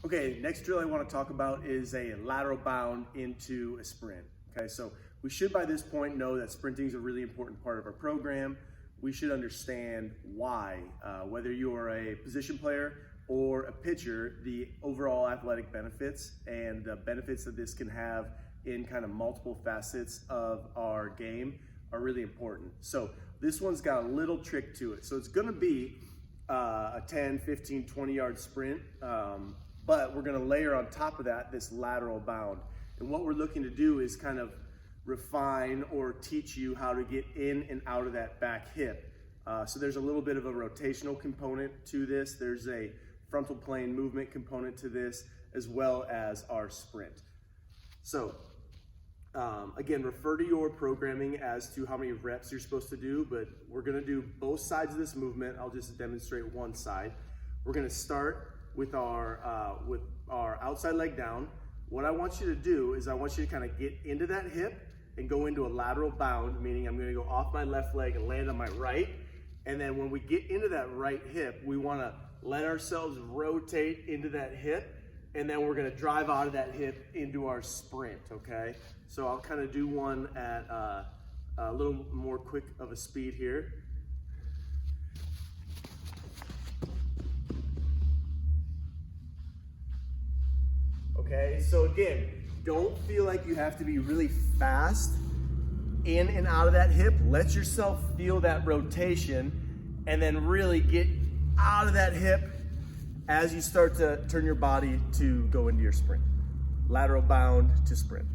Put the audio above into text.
Okay, next drill I want to talk about is a lateral bound into a sprint. Okay, so we should by this point know that sprinting is a really important part of our program. We should understand why, whether you are a position player or a pitcher, the overall athletic benefits and the benefits that this can have in kind of multiple facets of our game are really important. So this one's got a little trick to it. So it's gonna be a 10, 15, 20 yard sprint, but we're gonna layer on top of that this lateral bound. And what we're looking to do is kind of refine or teach you how to get in and out of that back hip. So there's a little bit of a rotational component to this. There's a frontal plane movement component to this, as well as our sprint. So again, refer to your programming as to how many reps you're supposed to do, but we're gonna do both sides of this movement. I'll just demonstrate one side. We're gonna start with our outside leg down. What I want you to do is I want you to kind of get into that hip and go into a lateral bound, meaning I'm gonna go off my left leg and land on my right. And then when we get into that right hip, we wanna let ourselves rotate into that hip, and then we're gonna drive out of that hip into our sprint, okay? So I'll kind of do one at a little more quick of a speed here. Okay, so again, don't feel like you have to be really fast in and out of that hip. Let yourself feel that rotation and then really get out of that hip as you start to turn your body to go into your sprint. Lateral bound to sprint.